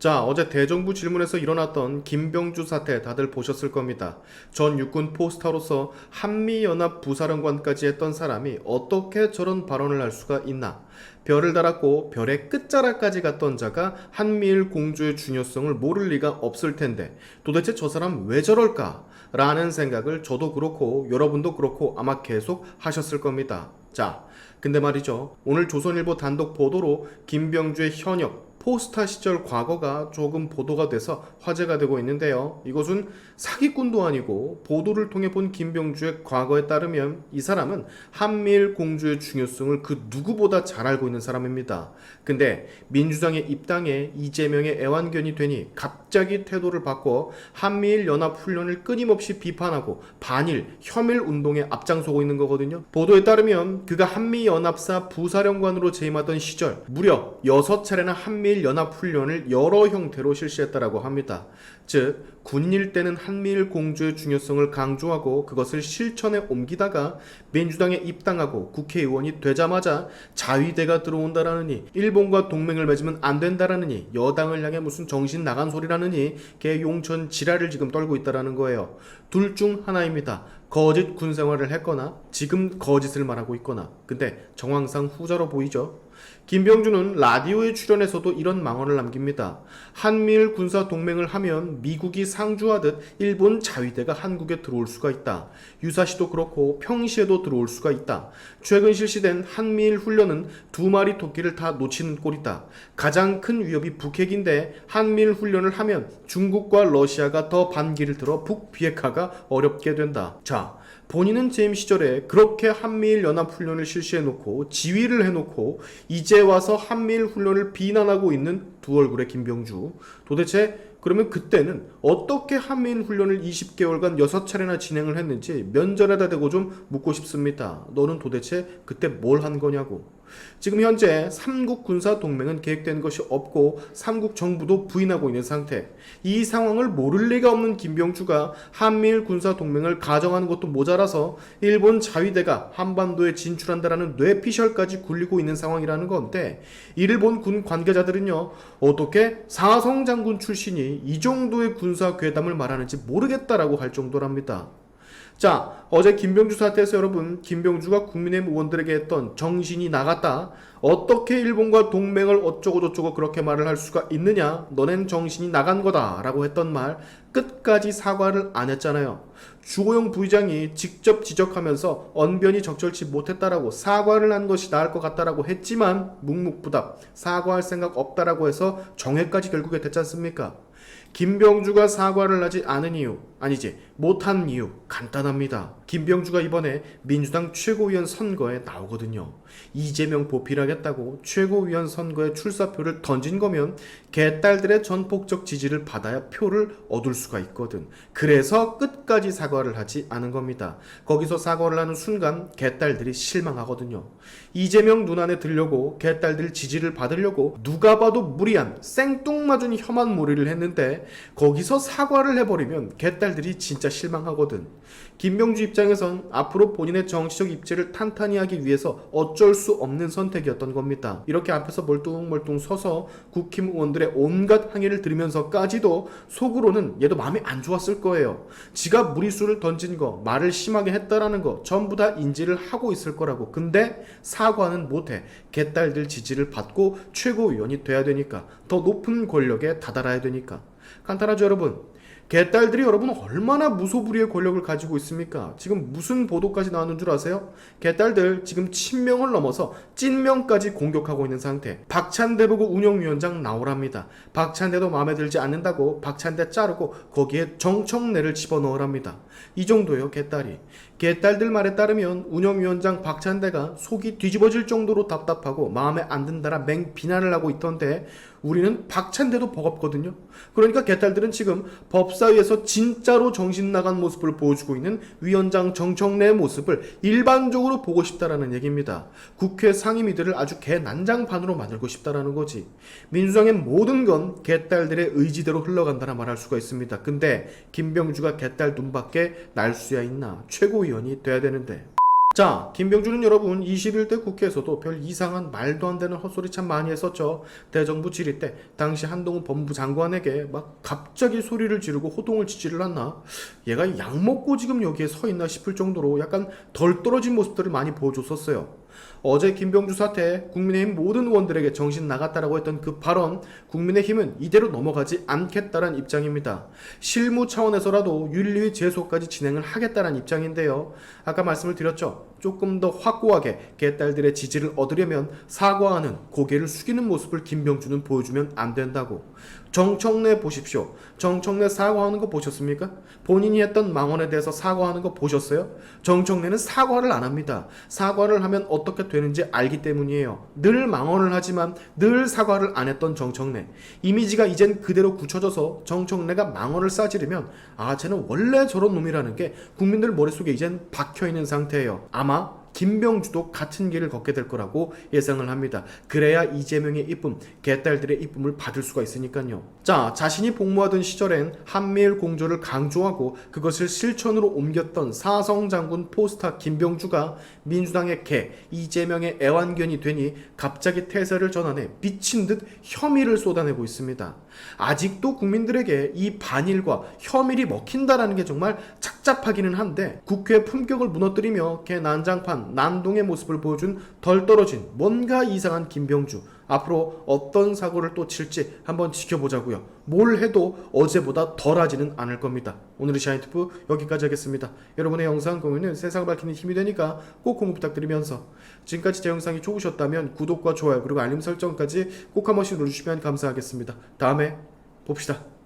자, 어제 대정부 질문에서 일어났던 김병주 사태 다들 보셨을 겁니다. 전 육군 포스타로서 한미연합 부사령관까지 했던 사람이 어떻게 저런 발언을 할 수가 있나? 별을 달았고 별의 끝자락까지 갔던 자가 한미일 공조의 중요성을 모를 리가 없을 텐데 도대체 저 사람 왜 저럴까? 라는 생각을 저도 그렇고 여러분도 그렇고 아마 계속 하셨을 겁니다. 자, 근데 말이죠. 오늘 조선일보 단독 보도로 김병주의 현역 포스타 시절 과거가 조금 보도가 돼서 화제가 되고 있는데요. 이것은 사기꾼도 아니고 보도를 통해 본 김병주의 과거에 따르면 이 사람은 한미일 공조의 중요성을 그 누구보다 잘 알고 있는 사람입니다. 근데 민주당의 입당에 이재명의 애완견이 되니 갑자기 태도를 바꿔 한미일 연합훈련을 끊임없이 비판하고 반일, 혐일 운동에 앞장서고 있는 거거든요. 보도에 따르면 그가 한미연합사 부사령관으로 재임하던 시절 무려 6차례나 한미일 연합훈련을 여러 형태로 실시했다라고 합니다. 즉 군일 때는 한미일 공조의 중요성을 강조하고 그것을 실천에 옮기다가 민주당에 입당하고 국회의원이 되자마자 자위대가 들어온다라느니 일본과 동맹을 맺으면 안 된다라느니 여당을 향해 무슨 정신 나간 소리라느니 개 용천 지랄을 지금 떨고 있다라는 거예요. 둘 중 하나입니다. 거짓 군생활을 했거나 지금 거짓을 말하고 있거나. 근데 정황상 후자로 보이죠. 김병주는 라디오에 출연해서도 이런 망언을 남깁니다. 한미일 군사 동맹을 하면 미국이 상주하듯 일본 자위대가 한국에 들어올 수가 있다. 유사시도 그렇고 평시에도 들어올 수가 있다. 최근 실시된 한미일 훈련은 2마리 토끼를 다 놓치는 꼴이다. 가장 큰 위협이 북핵인데 한미일 훈련을 하면 중국과 러시아가 더 반기를 들어 북비핵화가 어렵게 된다. 자, 본인은 재임 시절에 그렇게 한미일 연합훈련을 실시해놓고 지휘를 해놓고 이제 와서 한미일 훈련을 비난하고 있는 두 얼굴의 김병주. 도대체 그러면 그때는 어떻게 한미일 훈련을 20개월간 6차례나 진행을 했는지 면전에다 대고 좀 묻고 싶습니다. 너는 도대체 그때 뭘 한 거냐고. 지금 현재 3국 군사 동맹은 계획된 것이 없고 3국 정부도 부인하고 있는 상태. 이 상황을 모를 리가 없는 김병주가 한미일 군사 동맹을 가정하는 것도 모자라서 일본 자위대가 한반도에 진출한다라는 뇌피셜까지 굴리고 있는 상황이라는 건데, 일본 군 관계자들은요, 어떻게 사성 장군 출신이 이 정도의 군사 괴담을 말하는지 모르겠다라고 할 정도랍니다. 자, 어제 김병주 사태에서 여러분, 김병주가 국민의힘 의원들에게 했던 정신이 나갔다, 어떻게 일본과 동맹을 어쩌고저쩌고 그렇게 말을 할 수가 있느냐, 너넨 정신이 나간 거다 라고 했던 말 끝까지 사과를 안 했잖아요. 주호영 부의장이 직접 지적하면서 언변이 적절치 못했다라고 사과를 한 것이 나을 것 같다라고 했지만 묵묵부답 사과할 생각 없다라고 해서 정회까지 결국에 됐지 않습니까? 김병주가 사과를 하지 않은 이유, 아니지 못한 이유 간단합니다. 김병주가 이번에 민주당 최고위원 선거에 나오거든요. 이재명 보필하겠다고 최고위원 선거에 출사표를 던진 거면 개딸들의 전폭적 지지를 받아야 표를 얻을 수가 있거든. 그래서 끝까지 사과를 하지 않은 겁니다. 거기서 사과를 하는 순간 개딸들이 실망하거든요. 이재명 눈안에 들려고 개딸들 지지를 받으려고 누가 봐도 무리한 생뚱맞은 혐한 몰이를 했는데 거기서 사과를 해버리면 개딸들이 진짜 실망하거든. 김병주 입장에선 앞으로 본인의 정치적 입지를 탄탄히 하기 위해서 어쩔 수 없는 선택이었던 겁니다. 이렇게 앞에서 멀뚱멀뚱 서서 국힘 의원들의 온갖 항의를 들으면서까지도 속으로는 얘도 마음이 안 좋았을 거예요. 지가 무리수를 던진 거, 말을 심하게 했다라는 거 전부 다 인지를 하고 있을 거라고. 근데 사과는 못해. 개딸들 지지를 받고 최고위원이 돼야 되니까, 더 높은 권력에 다다라야 되니까. 간단하죠 여러분. 개딸들이 여러분 얼마나 무소불위의 권력을 가지고 있습니까? 지금 무슨 보도까지 나오는 줄 아세요? 개딸들 지금 친명을 넘어서 찐명까지 공격하고 있는 상태. 박찬대 보고 운영위원장 나오랍니다. 박찬대도 마음에 들지 않는다고 박찬대 자르고 거기에 정청래를 집어넣으랍니다. 이 정도예요 개딸이. 개딸들 말에 따르면 운영위원장 박찬대가 속이 뒤집어질 정도로 답답하고 마음에 안 든다라 맹 비난을 하고 있던데 우리는 박찬대도 버겁거든요. 그러니까 개딸들은 지금 법사위에서 진짜로 정신 나간 모습을 보여주고 있는 위원장 정청래의 모습을 일반적으로 보고 싶다라는 얘기입니다. 국회 상임위들을 아주 개난장판으로 만들고 싶다라는 거지. 민주당의 모든 건 개딸들의 의지대로 흘러간다라 말할 수가 있습니다. 근데 김병주가 개딸 눈밖에 날 수야 있나. 최고위원이 돼야 되는데. 자, 김병주는 여러분 21대 국회에서도 별 이상한 말도 안 되는 헛소리 참 많이 했었죠. 대정부 질의 때 당시 한동훈 법무부 장관에게 막 갑자기 소리를 지르고 호통을 치지를 않나? 얘가 약 먹고 지금 여기에 서 있나 싶을 정도로 약간 덜 떨어진 모습들을 많이 보여줬었어요. 어제 김병주 사태 국민의힘 모든 의원들에게 정신 나갔다라고 했던 그 발언, 국민의힘은 이대로 넘어가지 않겠다는 입장입니다. 실무 차원에서라도 윤리위 제소까지 진행을 하겠다는 입장인데요. 아까 말씀을 드렸죠. 조금 더 확고하게 개딸들의 지지를 얻으려면 사과하는, 고개를 숙이는 모습을 김병주는 보여주면 안 된다고. 정청래 보십시오. 정청래 사과하는 거 보셨습니까? 본인이 했던 망언에 대해서 사과하는 거 보셨어요? 정청래는 사과를 안 합니다. 사과를 하면 어떻게 되는지 알기 때문이에요. 늘 망언을 하지만 늘 사과를 안 했던 정청래. 이미지가 이젠 그대로 굳혀져서 정청래가 망언을 싸지르면 쟤는 원래 저런 놈이라는 게 국민들 머릿속에 이젠 박혀있는 상태예요. 아마 김병주도 같은 길을 걷게 될 거라고 예상을 합니다. 그래야 이재명의 이쁨, 개딸들의 이쁨을 받을 수가 있으니까요. 자, 자신이 복무하던 시절엔 한미일 공조를 강조하고 그것을 실천으로 옮겼던 사성장군 포스타 김병주가 민주당의 개, 이재명의 애완견이 되니 갑자기 태세를 전환해 미친 듯 혐의를 쏟아내고 있습니다. 아직도 국민들에게 이 반일과 혐일이 먹힌다라는 게 정말 착잡하기는 한데 국회 품격을 무너뜨리며 개 난장판 난동의 모습을 보여준 덜 떨어진 뭔가 이상한 김병주, 앞으로 어떤 사고를 또 칠지 한번 지켜보자고요. 뭘 해도 어제보다 덜하지는 않을 겁니다. 오늘의 샤인투프 여기까지 하겠습니다. 여러분의 영상 공유는 세상을 밝히는 힘이 되니까 꼭 공유 부탁드리면서 지금까지 제 영상이 좋으셨다면 구독과 좋아요 그리고 알림 설정까지 꼭 한 번씩 눌러주시면 감사하겠습니다. 다음에 봅시다.